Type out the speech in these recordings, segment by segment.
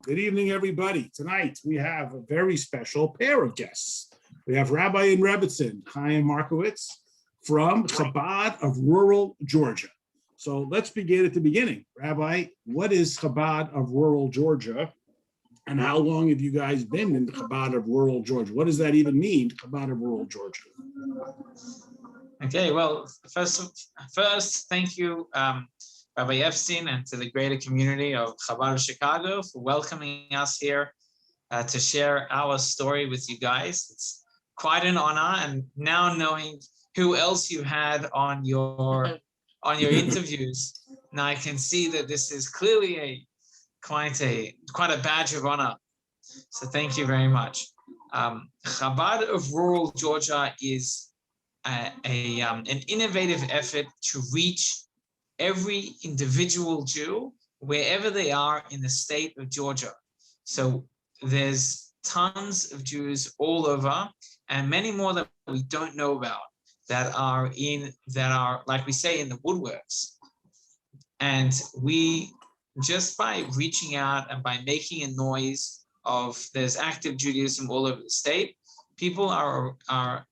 Good evening, everybody. Tonight, we have a very special pair of guests. We have Rabbi and Rebbitzin, Chaim Markovits, from Chabad of Rural Georgia. So let's begin at the beginning. Rabbi, what is Chabad of Rural Georgia? And how long have you guys been in the Chabad of Rural Georgia? What does that even mean, Chabad of Rural Georgia? Okay, well, first, thank you, Rabbi Epstein, and to the greater community of Chabad of Chicago for welcoming us here to share our story with you guys. It's quite an honor, and now knowing who else you had on your interviews, now I can see that this is clearly quite a badge of honor. So thank you very much. Chabad of Rural Georgia is an innovative effort to reach every individual Jew wherever they are in the state of Georgia. So there's tons of Jews all over, and many more that we don't know about that are like we say in the woodworks. And we, just by reaching out and by making a noise of there's active Judaism all over the state, people are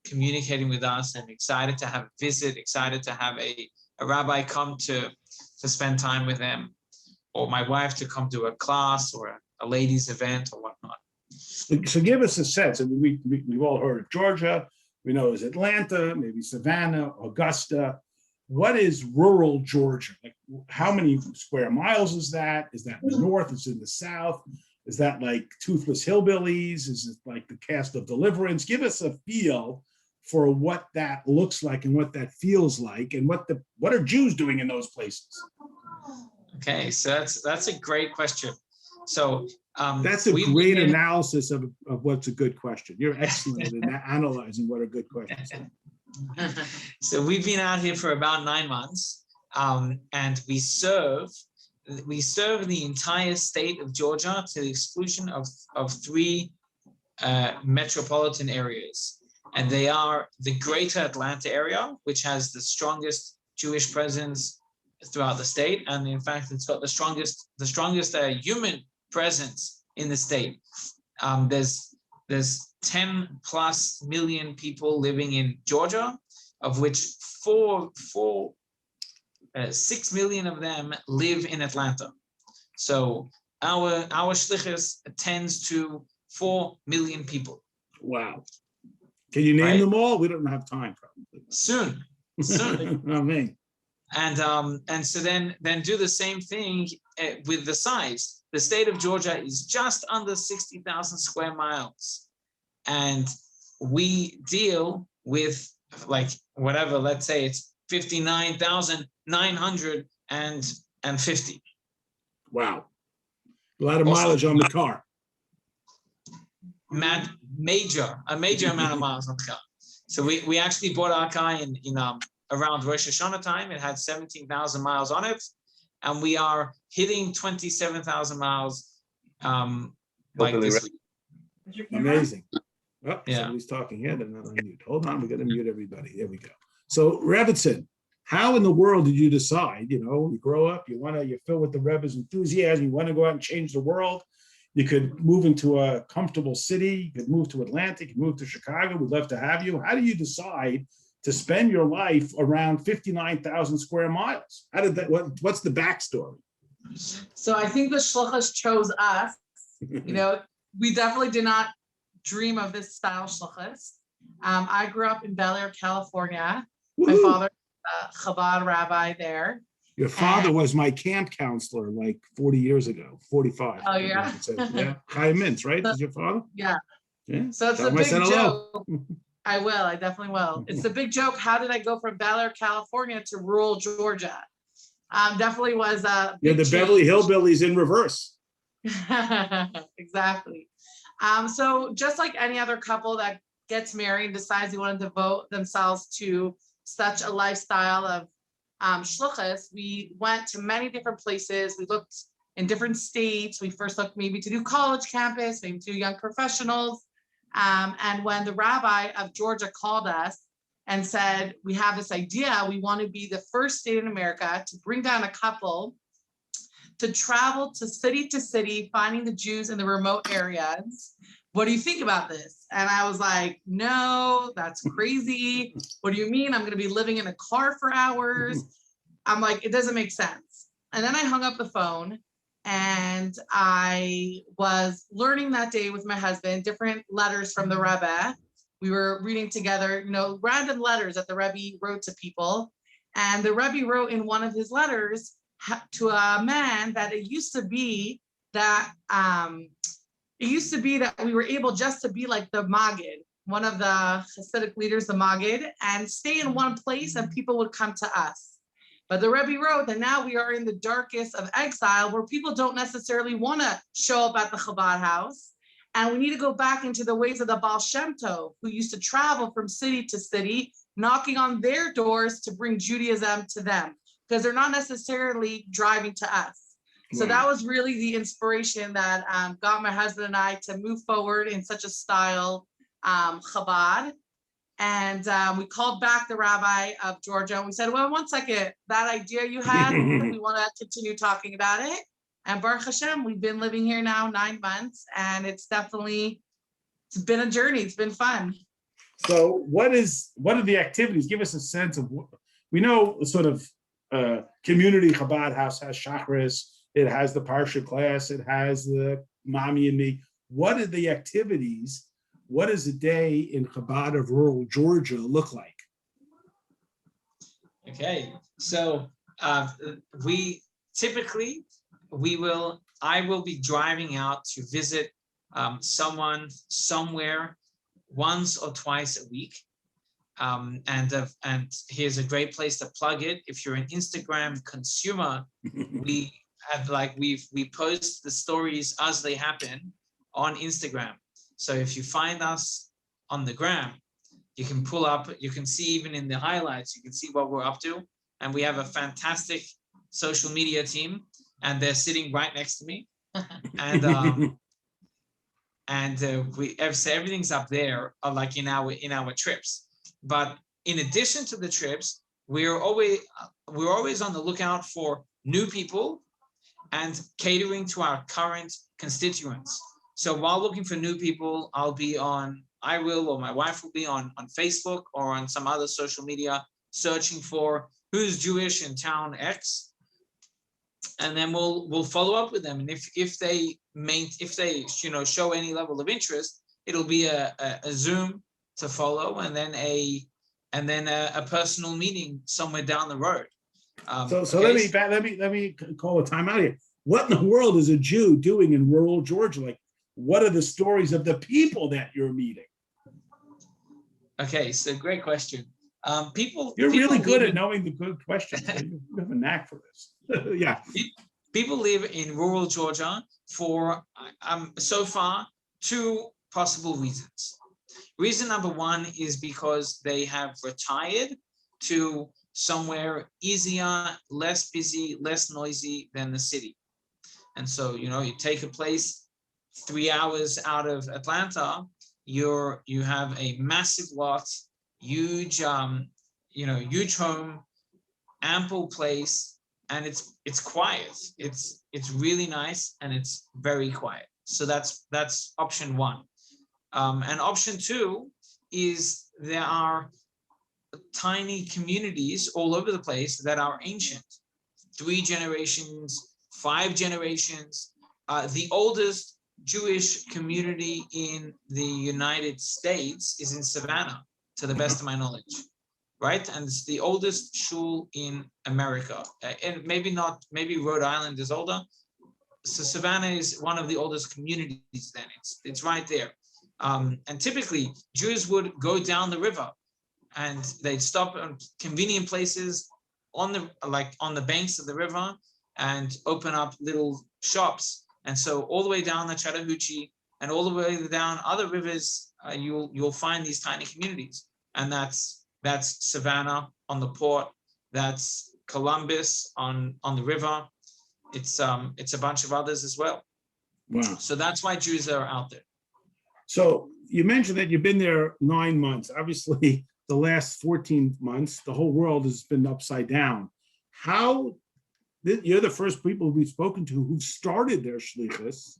communicating with us and excited to have a visit, excited to have a rabbi come to spend time with them, or my wife to come to a class or a ladies event or whatnot. So give us a sense. I mean, we've all heard of Georgia. We know it's Atlanta, maybe Savannah, Augusta. What is rural Georgia? Like, how many square miles is that? Is that in the north? Is it in the south? Is that like Toothless Hillbillies? Is it like the Cast of Deliverance? Give us a feel for what that looks like and what that feels like, and what are Jews doing in those places? Okay, so that's a great question. So that's a great analysis of what's a good question. You're excellent in analyzing what are good questions. So we've been out here for about 9 months, and we serve the entire state of Georgia to the exclusion of 3 metropolitan areas. And they are the greater Atlanta area, which has the strongest Jewish presence throughout the state. And in fact, it's got the strongest human presence in the state. There's 10 plus million people living in Georgia, of which 6 million of them live in Atlanta. So our shlichus attends to 4 million people. Wow. Can you name them all? We don't have time, probably. Soon. Amen. And so then do the same thing with the size. The state of Georgia is just under 60,000 square miles, and we deal with like whatever. Let's say it's 59,950. Wow, a lot of mileage on the car. A major amount of miles on the car. So we actually bought our car in around Rosh Hashanah time. It had 17,000 miles on it, and we are hitting 27,000 miles like this week. Amazing. Oh, yeah. Somebody's talking here. They're not on mute. Hold on, we got to mute everybody. There we go. So Rebbitzin, how in the world did you decide? You grow up, you're filled with the Rebbe's enthusiasm. You want to go out and change the world. You could move into a comfortable city. You could move to Atlanta. You could move to Chicago. We'd love to have you. How do you decide to spend your life around 59,000 square miles? How did that? What's the backstory? So I think the shluchas chose us. We definitely did not dream of this style shluchas. I grew up in Bel Air, California. My father, Chabad rabbi there. Your father was my camp counselor like 40 years ago, 45. Oh, yeah. Yeah. Chaim Mintz, right? Is your father? Yeah. Yeah. So it's a big joke. I will. I definitely will. It's a big joke. How did I go from Bel Air, California to rural Georgia? Definitely was a big the Beverly Hillbillies in reverse. Exactly. So just like any other couple that gets married and decides they want to devote themselves to such a lifestyle of shluchas, we went to many different places. We looked in different states. We first looked maybe to do college campus, maybe to do young professionals. And when the rabbi of Georgia called us and said, we have this idea, we want to be the first state in America to bring down a couple to travel to city, finding the Jews in the remote areas. What do you think about this? And I was like, no, that's crazy. What do you mean? I'm going to be living in a car for hours. I'm like, it doesn't make sense. And then I hung up the phone, and I was learning that day with my husband, different letters from the Rebbe. We were reading together, random letters that the Rebbe wrote to people. And the Rebbe wrote in one of his letters to a man that it used to be that we were able just to be like the Maggid, one of the Hasidic leaders, the Maggid, and stay in one place and people would come to us. But the Rebbe wrote that now we are in the darkest of exile, where people don't necessarily want to show up at the Chabad house. And we need to go back into the ways of the Baal Shem Tov, who used to travel from city to city, knocking on their doors to bring Judaism to them, because they're not necessarily driving to us. So that was really the inspiration that got my husband and I to move forward in such a style Chabad. And we called back the rabbi of Georgia and we said, well, one second, that idea you had, we want to continue talking about it. And Baruch Hashem, we've been living here now 9 months, and it's been a journey. It's been fun. So what are the activities? Give us a sense of what we know. Sort of community Chabad house has Shachris. It has the Parsha class. It has the Mommy and Me. What are the activities? What does a day in Chabad of Rural Georgia look like? Okay, so I will be driving out to visit someone somewhere once or twice a week. And here's a great place to plug it. If you're an Instagram consumer, we post the stories as they happen on Instagram. So if you find us on the gram, you can pull up, you can see even in the highlights, you can see what we're up to. And we have a fantastic social media team, and they're sitting right next to me. And so everything's up there, like in our trips. But in addition to the trips, we're always on the lookout for new people and catering to our current constituents. So while looking for new people, I will or my wife will be on Facebook or on some other social media searching for who's Jewish in town X, and then we'll follow up with them. And if they show any level of interest, it'll be a Zoom to follow, and then a personal meeting somewhere down the road. So let me call a time out here. What in the world is a Jew doing in rural Georgia? Like, what are the stories of the people that you're meeting? Okay, so great question. People really good at knowing the good questions. You have a knack for this. Yeah. People live in rural Georgia for so far 2 possible reasons. Reason number 1 is because they have retired to somewhere easier, less busy, less noisy than the city. And so, you take a place 3 hours out of Atlanta, you have a massive lot, huge home, ample place, and it's quiet. It's really nice, and it's very quiet. So that's option 1. And option 2 is there are tiny communities all over the place that are ancient, 3 generations, 5 generations. The oldest Jewish community in the United States is in Savannah, to the best of my knowledge, right? And it's the oldest shul in America. And maybe Rhode Island is older. So Savannah is one of the oldest communities then. It's right there. And typically Jews would go down the river and they'd stop on convenient places on the banks of the river and open up little shops. And so all the way down the Chattahoochee and all the way down other rivers, you'll find these tiny communities. And that's Savannah on the port. That's Columbus on the river. It's a bunch of others as well. Wow. So that's why Jews are out there. So you mentioned that you've been there 9 months. Obviously, the last 14 months, the whole world has been upside down. How you're the first people we've spoken to who started their shlichus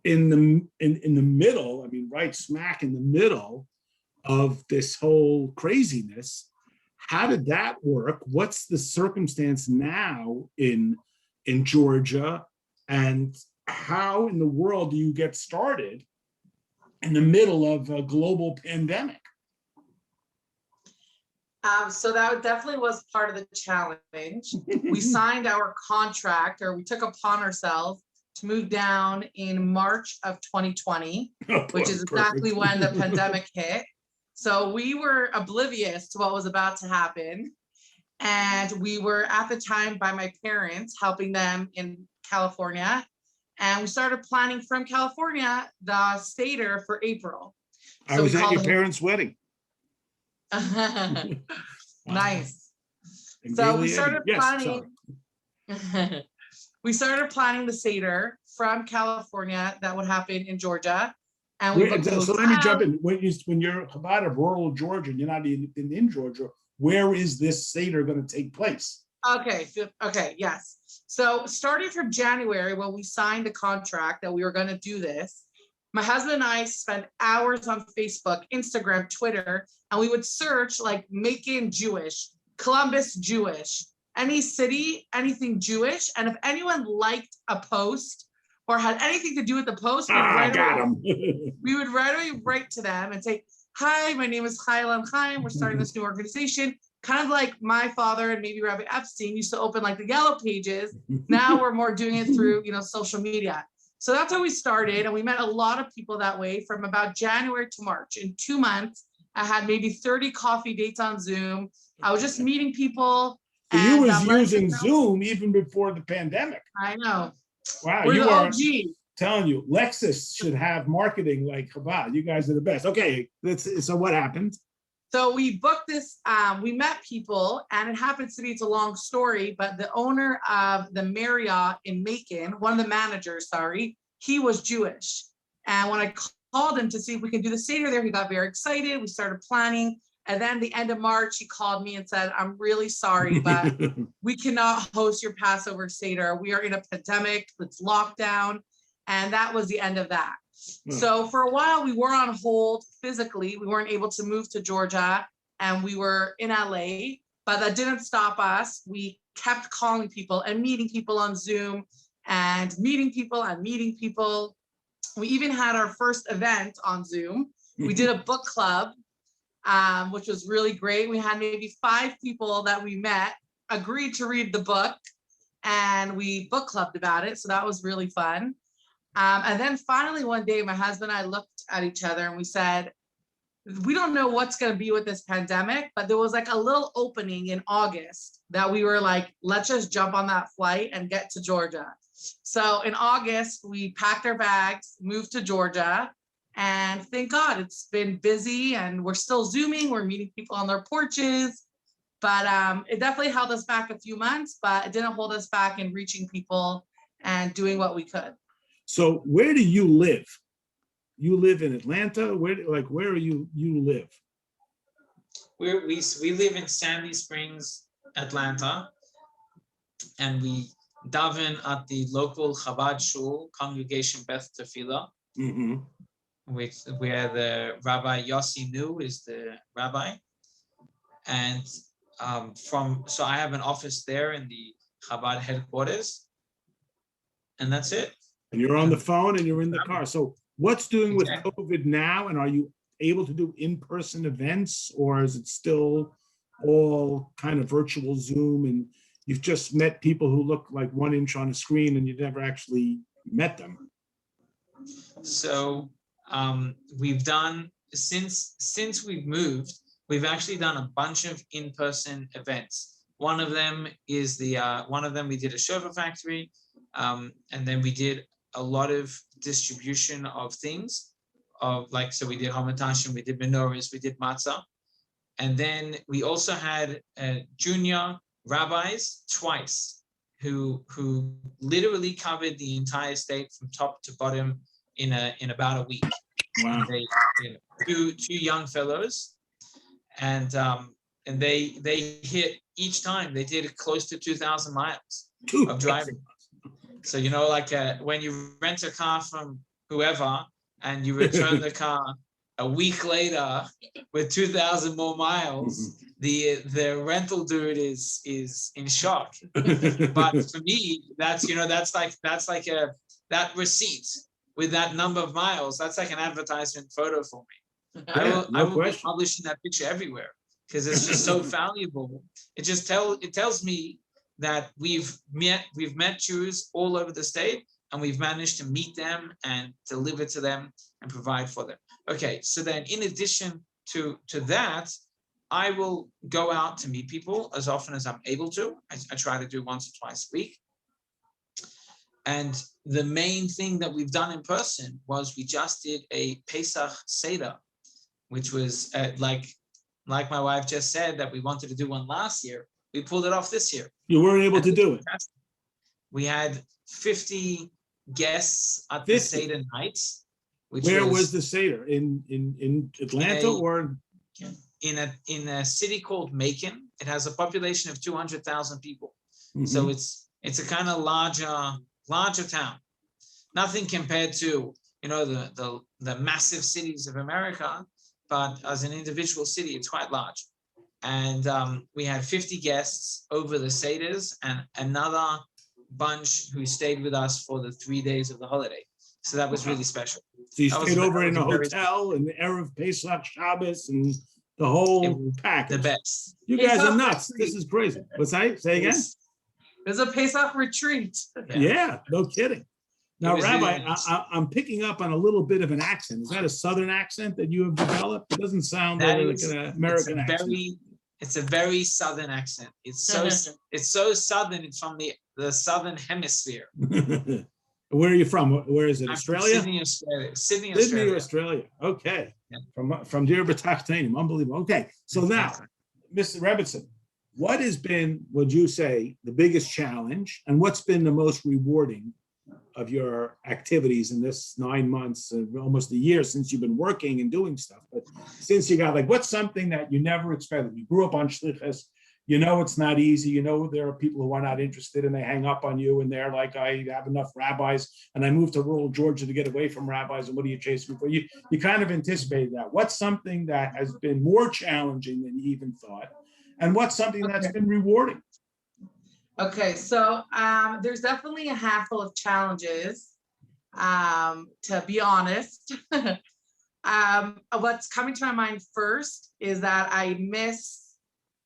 in the middle, I mean, right smack in the middle of this whole craziness. How did that work? What's the circumstance now in Georgia? And how in the world do you get started in the middle of a global pandemic? So that definitely was part of the challenge. We signed our contract, or we took upon ourselves to move down in March of 2020, which is exactly when the pandemic hit. So we were oblivious to what was about to happen. And we were at the time by my parents, helping them in California. And we started planning from California the Seder for April. I was at your parents' wedding. Nice. And So we Gailey started Eddy. Yes, planning. We started planning the Seder from California that would happen in Georgia. And we booked the so let me jump hotel. in. When you're Chabad of Rural Georgia, and you're not in Georgia, where is this Seder going to take place? Okay, yes. So starting from January, when we signed the contract that we were going to do this, my husband and I spent hours on Facebook, Instagram, Twitter, and we would search like Macon Jewish, Columbus Jewish, any city, anything Jewish. And if anyone liked a post or had anything to do with the post, we would right away write to them and say, hi, my name is Chayil Chaim. We're starting this new organization. Kind of like my father and maybe Rabbi Epstein used to open like the yellow pages. Now we're more doing it through, social media. So that's how we started. And we met a lot of people that way from about January to March. In 2 months, I had maybe 30 coffee dates on Zoom. I was just meeting people. So you was using Zoom even before the pandemic. I know. Wow, We're you the are OG. Telling you, Lexus should have marketing like Chabad. You guys are the best. Okay, so what happened? So we booked this, we met people, and it happens to be, it's a long story, but the owner of the Marriott in Macon, one of the managers, he was Jewish. And when I called him to see if we could do the Seder there, he got very excited. We started planning. And then the end of March, he called me and said, I'm really sorry, but we cannot host your Passover Seder. We are in a pandemic, it's lockdown. And that was the end of that. So for a while, we were on hold physically. We weren't able to move to Georgia, and we were in LA, but that didn't stop us. We kept calling people and meeting people on Zoom and meeting people and meeting people. We even had our first event on Zoom. We did a book club, which was really great. We had maybe 5 people that we met, agreed to read the book, and we book clubbed about it. So that was really fun. And then finally one day, my husband and I looked at each other and we said, we don't know what's going to be with this pandemic, but there was like a little opening in August that we were like, let's just jump on that flight and get to Georgia. So in August, we packed our bags, moved to Georgia, and thank God it's been busy and we're still Zooming. We're meeting people on their porches, but it definitely held us back a few months, but it didn't hold us back in reaching people and doing what we could. So where do you live? You live in Atlanta? Where are you live? We live in Sandy Springs, Atlanta, and we daven at the local Chabad Shul, Congregation Beth Tefillah, where the Rabbi Yossi Nu is the rabbi. And so I have an office there in the Chabad headquarters, and that's it. And you're on the phone and you're in the car. So what's doing with COVID now? And are you able to do in-person events, or is it still all kind of virtual Zoom and you've just met people who look like 1 inch on a screen and you never actually met them? So we've done, since we've moved, we've actually done a bunch of in-person events. One of them is we did a Shofar factory, and then we did a lot of distribution of things, so we did hamatashim, we did menorahs, we did matzah, and then we also had junior rabbis twice who literally covered the entire state from top to bottom in about a week. Wow. They, two young fellows, and they hit each time they did close to 2,000 miles. of driving. So, you know, like when you rent a car from whoever and you return the car a week later with 2,000 more miles, the rental dude is in shock. But for me, that's like that receipt with that number of miles, that's like an advertisement photo for me. Yeah, I will be publishing that picture everywhere because it's just so valuable. It tells me that we've met Jews all over the state, and we've managed to meet them and deliver to them and provide for them. Okay, so then in addition to that, I will go out to meet people as often as I'm able to. I try to do once or twice a week. And the main thing that we've done in person was we just did a Pesach Seder, which was like my wife just said that we wanted to do one last year. We pulled it off this year. You weren't able to do it. We had 50 guests at the Seder nights. Where was the Seder? In Atlanta or? In a city called Macon. It has a population of 200,000 people. Mm-hmm. So it's a kind of larger town. Nothing compared to, you know, the massive cities of America, but as an individual city, it's quite large. And we had 50 guests over the Seders and another bunch who stayed with us for the 3 days of the holiday. So that was really special. So you stayed over in a hotel and the Erev Pesach Shabbos and the whole package. The best. You guys are nuts. This is crazy. What's that? Say again? It was a Pesach retreat. Yeah, no kidding. Now, Rabbi, I'm picking up on a little bit of an accent. Is that a Southern accent that you have developed? It doesn't sound like an American accent. It's a very Southern accent. It's so Southern. It's from the Southern Hemisphere. Where are you from? Where is it? Australia? Sydney, Australia. Sydney, Australia. Okay. Yeah. From Deir B'Tachtonim. Unbelievable. Okay. So now, Mr. Rebbitzin, what has been, would you say, the biggest challenge, and what's been the most rewarding of your activities in this 9 months, almost a year since you've been working and doing stuff? But since you got, like, what's something that you never expected? You grew up on shlichus. You know it's not easy. You know there are people who are not interested and they hang up on you and they're like, I have enough rabbis and I moved to rural Georgia to get away from rabbis and what are you chasing for? You kind of anticipated that. What's something that has been more challenging than you even thought? And what's something that's been rewarding? Okay, so there's definitely a handful of challenges, to be honest. What's coming to my mind first is that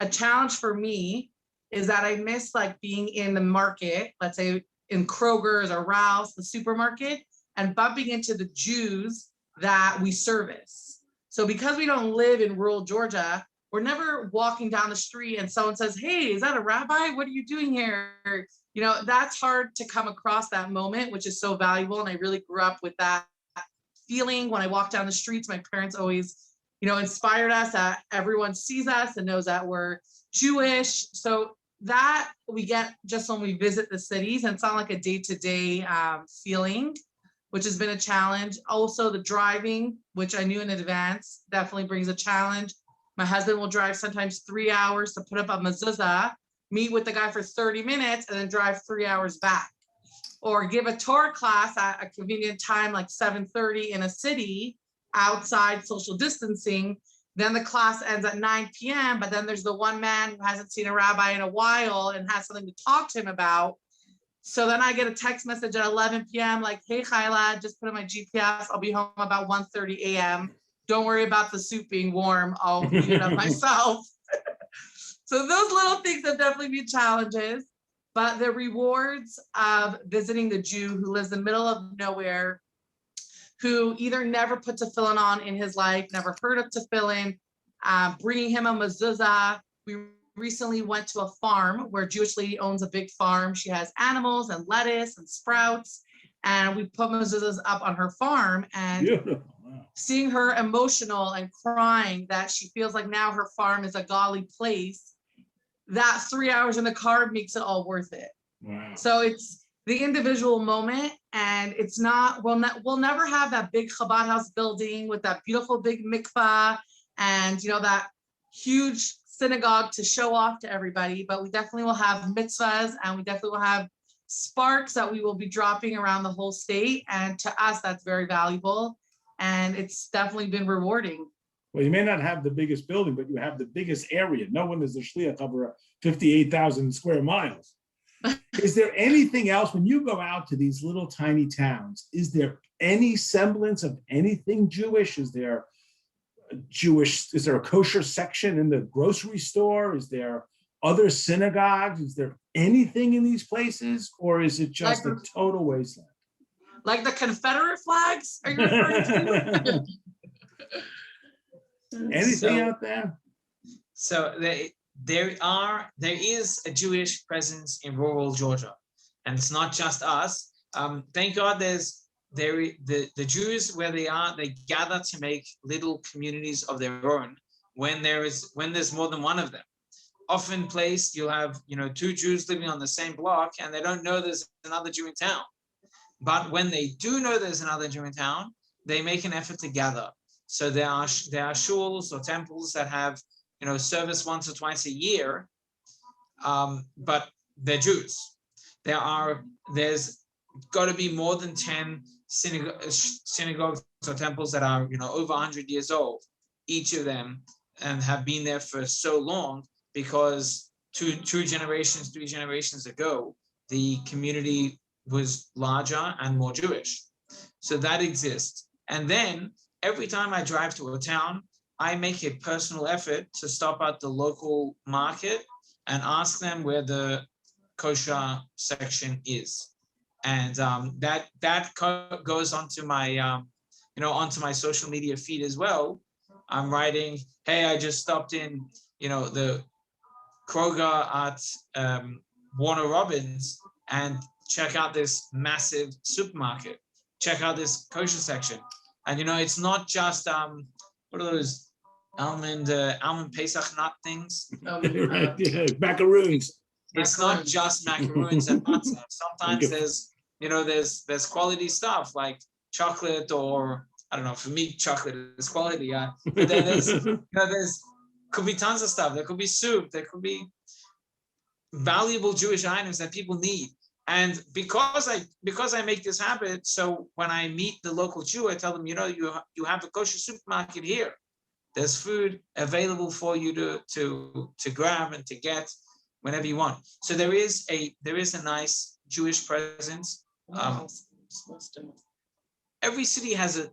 a challenge for me is that I miss like being in the market, let's say in Kroger's or Ralph's, the supermarket, and bumping into the Jews that we service. So because we don't live in rural Georgia, we're never walking down the street and someone says, hey, is that a rabbi? What are you doing here? You know, that's hard to come across that moment, which is so valuable. And I really grew up with that feeling when I walk down the streets. My parents always, you know, inspired us that everyone sees us and knows that we're Jewish. So that we get just when we visit the cities, and it's not like a day-to-day feeling, which has been a challenge. Also the driving, which I knew in advance, definitely brings a challenge. My husband will drive sometimes 3 hours to put up a mezuzah, meet with the guy for 30 minutes, and then drive 3 hours back. Or give a Torah class at a convenient time, like 7:30 in a city, outside social distancing. Then the class ends at 9 p.m., but then there's the one man who hasn't seen a rabbi in a while and has something to talk to him about. So then I get a text message at 11 p.m. like, hey, Chayla, just put in my GPS. I'll be home about 1:30 a.m. Don't worry about the soup being warm. I'll heat it up myself. So those little things have definitely been challenges, but the rewards of visiting the Jew who lives in the middle of nowhere, who either never put tefillin on in his life, never heard of tefillin, bringing him a mezuzah. We recently went to a farm where a Jewish lady owns a big farm. She has animals and lettuce and sprouts, and we put mezuzahs up on her farm, and seeing her emotional and crying that she feels like now her farm is a godly place, that 3 hours in the car makes it all worth it. Wow. So it's the individual moment, and it's not, we'll never have that big Chabad house building with that beautiful big mikvah and, you know, that huge synagogue to show off to everybody, but we definitely will have mitzvahs and we definitely will have sparks that we will be dropping around the whole state. And to us, that's very valuable. And it's definitely been rewarding. Well, you may not have the biggest building, but you have the biggest area. No one is a shliach over 58,000 square miles. Is there anything else when you go out to these little tiny towns? Is there any semblance of anything Jewish? Is there a kosher section in the grocery store? Is there other synagogues? Is there anything in these places, or is it just a total wasteland? Like the Confederate flags? Are you referring to? Anything out there? So there is a Jewish presence in rural Georgia, and it's not just us. Thank God the Jews where they are, they gather to make little communities of their own when there's more than one of them. Often place you'll have two Jews living on the same block and they don't know there's another Jew in town. But when they do know there's another Jew in town, they make an effort to gather. So there are shuls or temples that have service once or twice a year, but they're Jews. There's got to be more than 10 synagogues or temples that are over 100 years old, each of them, and have been there for so long because two generations, 3 generations ago, the community was larger and more Jewish. So that exists. And then every time I drive to a town, I make a personal effort to stop at the local market and ask them where the kosher section is. And that goes onto my onto my social media feed as well. I'm writing, hey, I just stopped in the Kroger at Warner Robins, and check out this massive supermarket. Check out this kosher section. And it's not just what are those almond Pesach nut things? Right, yeah, macaroons. It's not just macaroons and matzah. Sometimes there's quality stuff like chocolate, or I don't know. For me, chocolate is quality. But then there's could be tons of stuff. There could be soup. There could be valuable Jewish items that people need. And because I make this habit, so when I meet the local Jew, I tell them, you have a kosher supermarket here. There's food available for you to grab and to get whenever you want. So there is a nice Jewish presence. Every city has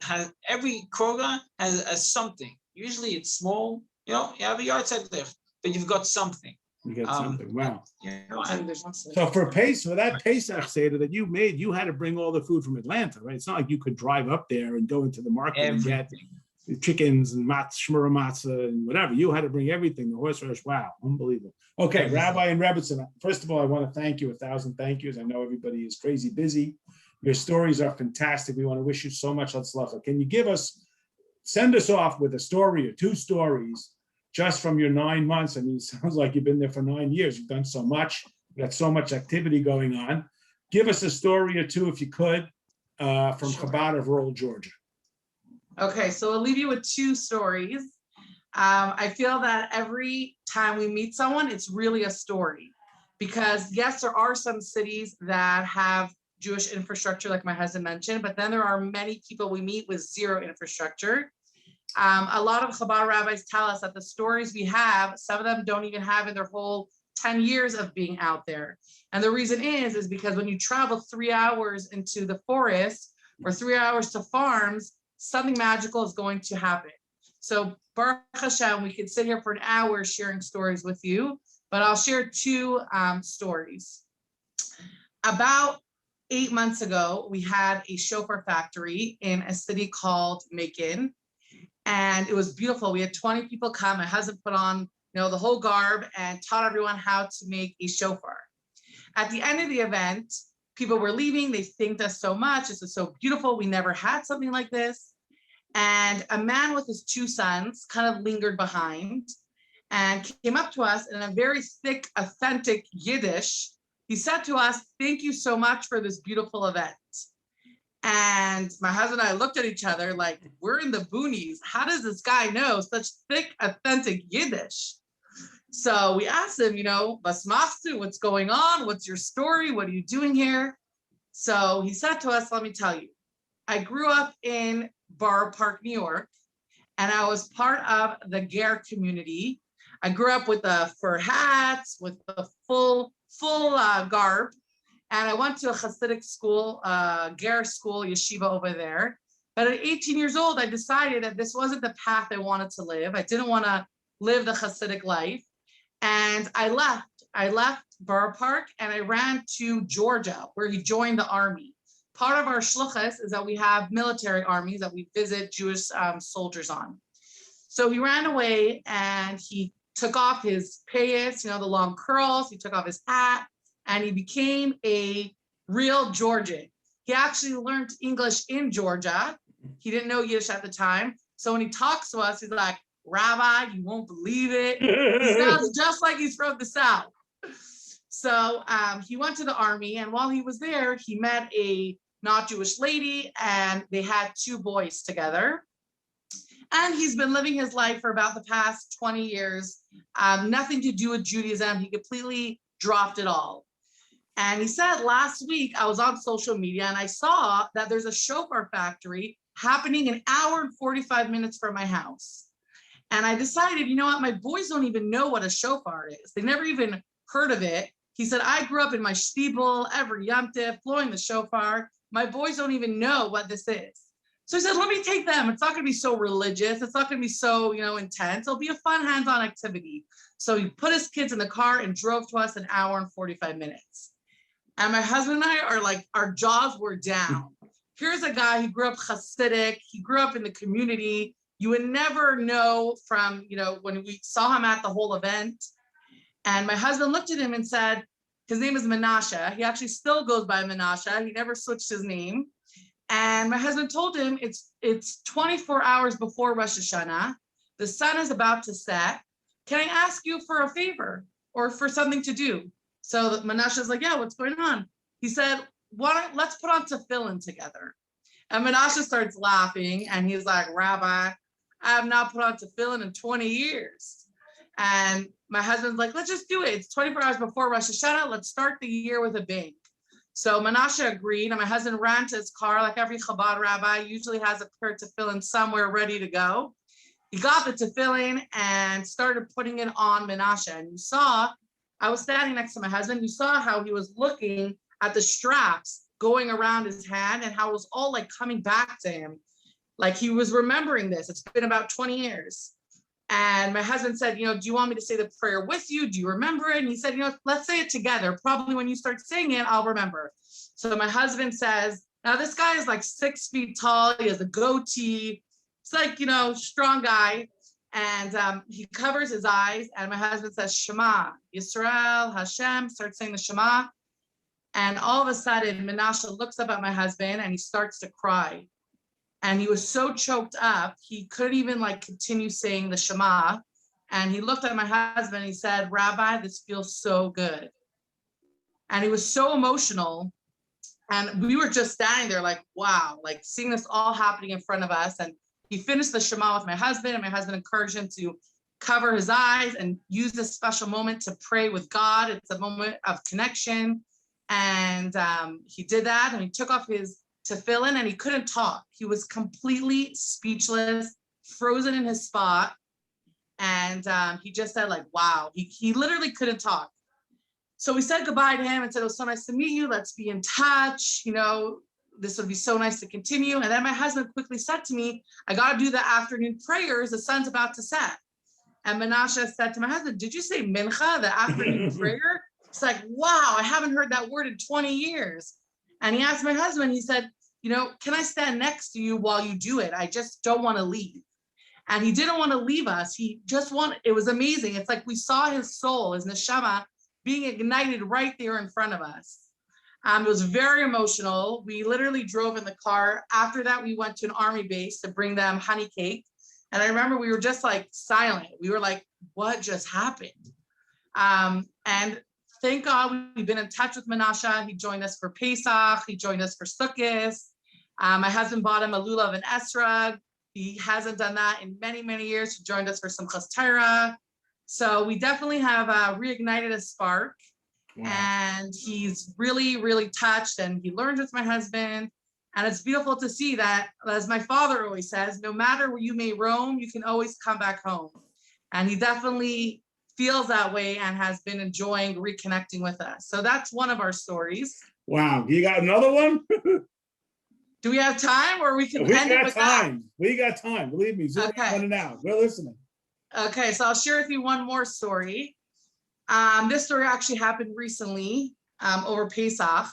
every Kroger has a something. Usually it's small. You have a yard side lift, but you've got something. You get something. Wow. And So for that Pesach Seder that you made, you had to bring all the food from Atlanta, right? It's not like you could drive up there and go into the market and get chickens and shmura matzah and whatever. You had to bring everything, the horseradish. Wow, unbelievable. Okay, Rabbi and Rebbitzin, first of all, I want to thank you, 1,000 thank yous. I know everybody is crazy busy. Your stories are fantastic. We want to wish you so much hatzlacha. Can you send us off with a story or 2 stories just from your 9 months? I mean, it sounds like you've been there for 9 years. You've done so much. You've got so much activity going on. Give us a story or 2, if you could, from Chabad of Rural Georgia. Okay, so I'll leave you with 2 stories. I feel that every time we meet someone, it's really a story, because yes, there are some cities that have Jewish infrastructure, like my husband mentioned, but then there are many people we meet with 0 infrastructure. A lot of Chabad rabbis tell us that the stories we have, some of them don't even have in their whole 10 years of being out there. And the reason is because when you travel 3 hours into the forest or 3 hours to farms, something magical is going to happen. So Baruch Hashem, we could sit here for an hour sharing stories with you, but I'll share 2 stories. About 8 months ago, we had a shofar factory in a city called Macon, and it was beautiful. We had 20 people come. My husband put on, the whole garb and taught everyone how to make a shofar. At the end of the event, people were leaving. They thanked us so much. This is so beautiful. We never had something like this. And a man with his 2 sons kind of lingered behind and came up to us in a very thick, authentic Yiddish. He said to us, "Thank you so much for this beautiful event." And my husband and I looked at each other like, we're in the boonies. How does this guy know such thick, authentic Yiddish? So we asked him, Bas machtu, what's going on? What's your story? What are you doing here? So he said to us, let me tell you, I grew up in Borough Park, New York, and I was part of the Ger community. I grew up with the fur hats, with the full garb. And I went to a Hasidic school, Ger school, yeshiva over there. But at 18 years old, I decided that this wasn't the path I wanted to live. I didn't want to live the Hasidic life. And I left Borough Park and I ran to Georgia, where he joined the army. Part of our shluchas is that we have military armies that we visit Jewish soldiers on. So he ran away and he took off his payas, the long curls, he took off his hat, and he became a real Georgian. He actually learned English in Georgia. He didn't know Yiddish at the time. So when he talks to us, he's like, Rabbi, you won't believe it. He sounds just like he's from the South. So he went to the army, and while he was there, he met a not Jewish lady, and they had 2 boys together. And he's been living his life for about the past 20 years, nothing to do with Judaism. He completely dropped it all. And he said, last week, I was on social media and I saw that there's a shofar factory happening an hour and 45 minutes from my house. And I decided, you know what, my boys don't even know what a shofar is. They never even heard of it. He said, I grew up in my shtibel every Yom Tov blowing the shofar. My boys don't even know what this is. So he said, let me take them. It's not going to be so religious. It's not going to be so, intense. It'll be a fun hands-on activity. So he put his kids in the car and drove to us an hour and 45 minutes. And my husband and I are like, our jaws were down. Here's a guy who grew up Hasidic. He grew up in the community. You would never know from, when we saw him at the whole event. And my husband looked at him and said, his name is Menashe. He actually still goes by Menashe. He never switched his name. And my husband told him it's 24 hours before Rosh Hashanah. The sun is about to set. Can I ask you for a favor or for something to do? So Menashe is like, yeah, what's going on? He said, let's put on tefillin together. And Menashe starts laughing and he's like, Rabbi, I have not put on tefillin in 20 years. And my husband's like, let's just do it. It's 24 hours before Rosh Hashanah. Let's start the year with a bang. So Menashe agreed, and my husband ran to his car like every Chabad rabbi, usually has a pair of tefillin somewhere ready to go. He got the tefillin and started putting it on Menashe. And you saw, I was standing next to my husband, you saw how he was looking at the straps going around his hand and how it was all like coming back to him. Like he was remembering this. It's been about 20 years. And my husband said, do you want me to say the prayer with you? Do you remember it? And he said, let's say it together. Probably when you start saying it, I'll remember. So my husband says, now this guy is like 6 feet tall. He has a goatee. It's like, strong guy. And he covers his eyes. And my husband says, Shema, Yisrael, Hashem, starts saying the Shema. And all of a sudden, Menashe looks up at my husband and he starts to cry. And he was so choked up, he couldn't even continue saying the Shema. And he looked at my husband and he said, Rabbi, this feels so good. And he was so emotional. And we were just standing there like, wow, seeing this all happening in front of us. And he finished the Shema with my husband, and my husband encouraged him to cover his eyes and use this special moment to pray with God. It's a moment of connection. And he did that, and he took off his tefillin and he couldn't talk. He was completely speechless, frozen in his spot. And he just said wow, he literally couldn't talk. So we said goodbye to him and said, it was so nice to meet you. Let's be in touch. This would be so nice to continue. And then my husband quickly said to me, I got to do the afternoon prayers. The sun's about to set. And Menashe said to my husband, did you say mincha, the afternoon prayer? It's like, wow, I haven't heard that word in 20 years. And he asked my husband, he said, can I stand next to you while you do it? I just don't want to leave. And he didn't want to leave us. It was amazing. It's like we saw his soul, his neshama, being ignited right there in front of us. It was very emotional. We literally drove in the car. After that, we went to an army base to bring them honey cake. And I remember we were just silent. We were like, what just happened? And thank God we've been in touch with Menashe. He joined us for Pesach. He joined us for Sukkot. My husband bought him a lulav and esrog. He hasn't done that in many, many years. He joined us for Simchas Torah. So we definitely have reignited a spark. Wow. And he's really, really touched, and he learned with my husband. And it's beautiful to see that, as my father always says, no matter where you may roam, you can always come back home. And he definitely feels that way and has been enjoying reconnecting with us. So that's one of our stories. Wow. You got another one? Do we have time, or we can We end it got with time. We got time. Believe me. Zoom Okay. running out. We're listening. that? Okay, so I'll share with you one more story. This story actually happened recently over Pesach.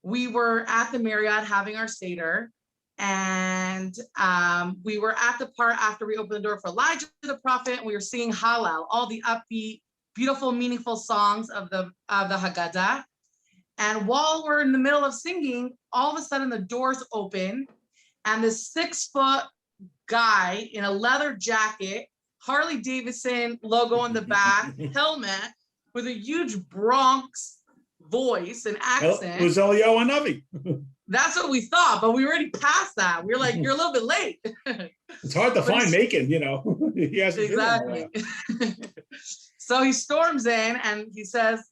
We were at the Marriott having our Seder, and we were at the part after we opened the door for Elijah the prophet, and we were singing Hallel, all the upbeat, beautiful, meaningful songs of the Haggadah. And while we're in the middle of singing, all of a sudden the doors open, and this 6-foot guy in a leather jacket, Harley Davidson logo on the back, helmet, with a huge Bronx voice and accent. It was Elio and Navi. That's what we thought, but we already passed that. We were like, you're a little bit late. It's hard to find Macon, you know. He hasn't been there in a Exactly. while. So he storms in and he says,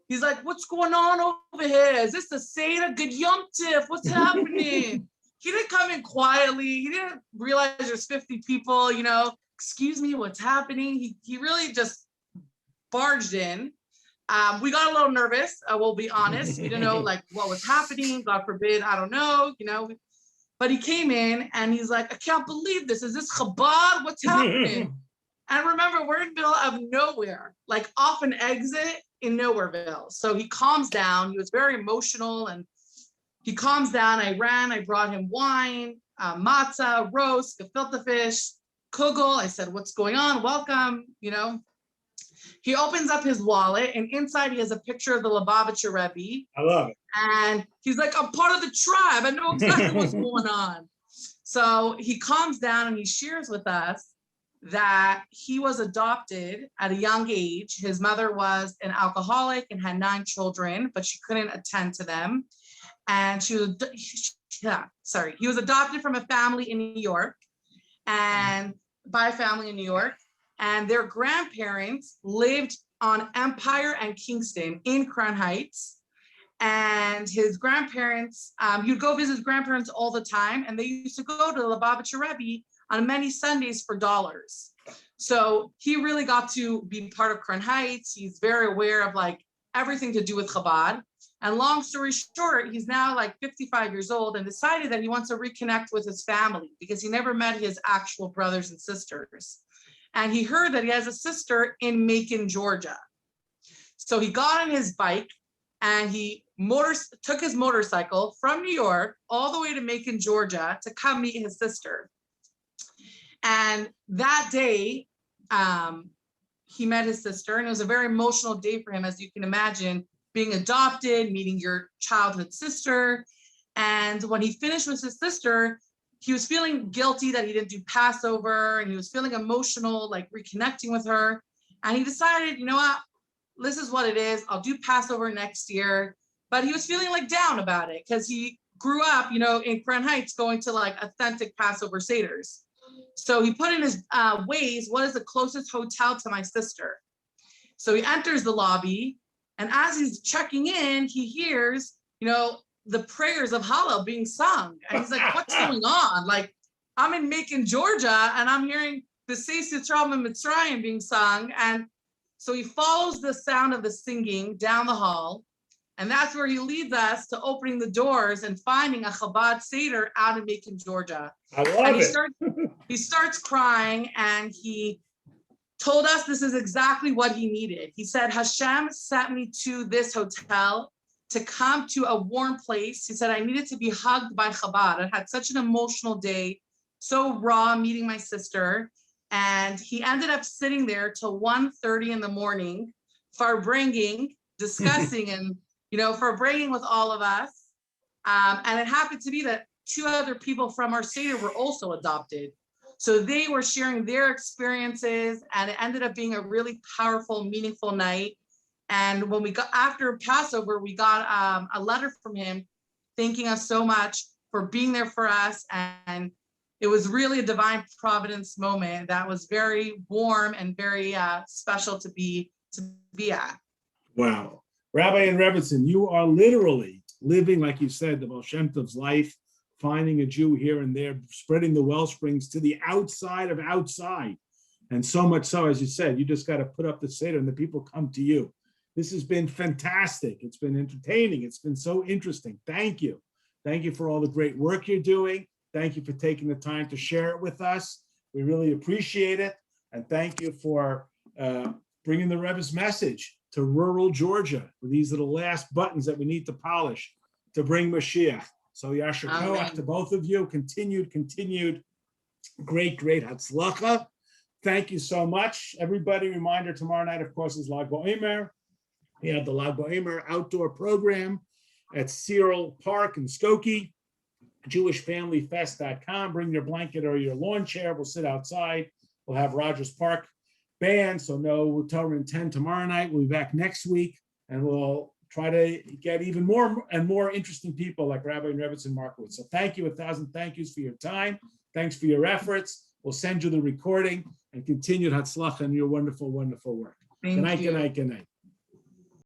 he's like, what's going on over here? Is this the Seder? Good Yom Tif? What's happening? He didn't come in quietly. He didn't realize there's 50 people, you know, excuse me, what's happening? He really just barged in. We got a little nervous, we'll be honest. We didn't know like what was happening. God forbid, I don't know, you know. But he came in and he's like, I can't believe this. Is this Chabad? What's happening? And remember, we're in the middle of nowhere, like off an exit in Nowhereville. So he calms down. He was very emotional and he calms down. I brought him wine, matzah, roast, gefilte fish, kugel. I said, what's going on? Welcome, you know. He opens up his wallet and inside he has a picture of the Lubavitcher Rebbe. I love it. And he's like, I'm part of the tribe. I know exactly what's going on. So he calms down and he shares with us that he was adopted at a young age. His mother was an alcoholic and had 9 children, but she couldn't attend to them. And he was adopted from a family in New York, and by a family in New York. And their grandparents lived on Empire and Kingston in Crown Heights. And his grandparents, you'd go visit his grandparents all the time. And they used to go to the Lubavitcher Rebbe on many Sundays for dollars. So he really got to be part of Crown Heights. He's very aware of like everything to do with Chabad. And long story short, he's now like 55 years old and decided that he wants to reconnect with his family because he never met his actual brothers and sisters. And he heard that he has a sister in Macon, Georgia. So he got on his bike and he took his motorcycle from New York all the way to Macon, Georgia to come meet his sister. And that day, he met his sister, and it was a very emotional day for him, as you can imagine, being adopted, meeting your childhood sister. And when he finished with his sister, he was feeling guilty that he didn't do Passover, and he was feeling emotional, like reconnecting with her. And he decided, you know what, this is what it is. I'll do Passover next year. But he was feeling like down about it because he grew up, you know, in Crown Heights going to like authentic Passover Seders. So he put in his Waze, what is the closest hotel to my sister? So he enters the lobby, and as he's checking in, he hears, you know, the prayers of Hallel being sung. And he's like, what's going on? Like, I'm in Macon, Georgia, and I'm hearing the Seis Yisrael Mitzrayim being sung. And so he follows the sound of the singing down the hall. And that's where he leads us to opening the doors and finding a Chabad Seder out in Macon, Georgia. I love it. He starts crying, and he told us this is exactly what he needed. He said, Hashem sent me to this hotel to come to a warm place. He said, I needed to be hugged by Chabad. I had such an emotional day, so raw meeting my sister. And he ended up sitting there till 1:30 in the morning, farbringing, discussing, and, you know, farbringing with all of us. And it happened to be that 2 other people from our Seder were also adopted. So they were sharing their experiences, and it ended up being a really powerful, meaningful night. And when we got after Passover, we got a letter from him thanking us so much for being there for us. And it was really a divine providence moment that was very warm and very special to be at. Wow. Rabbi and Rebbetzin, you are literally living, like you said, the Baal Shem Tov's life, finding a Jew here and there, spreading the well springs to the outside of outside. And so much so, as you said, you just got to put up the Seder and the people come to you. This has been fantastic. It's been entertaining. It's been so interesting. Thank you. Thank you for all the great work you're doing. Thank you for taking the time to share it with us. We really appreciate it. And thank you for bringing the Rebbe's message to rural Georgia. These are the last buttons that we need to polish to bring Mashiach. So Yasher Koach to both of you. Continued, great Hatzlacha. Thank you so much. Everybody, reminder, tomorrow night, of course, is Lag BaOmer. We have the Lag BaOmer outdoor program at Cyril Park in Skokie. JewishFamilyFest.com. Bring your blanket or your lawn chair. We'll sit outside. We'll have Rogers Park band, so no Torah and 10 tomorrow night. We'll be back next week, and we'll try to get even more and more interesting people like Rabbi and Rebbetzin Markovits. So thank you, 1,000 thank yous for your time. Thanks for your efforts. We'll send you the recording and continued Hatzlacha in your wonderful, wonderful work. Thank you. Good night.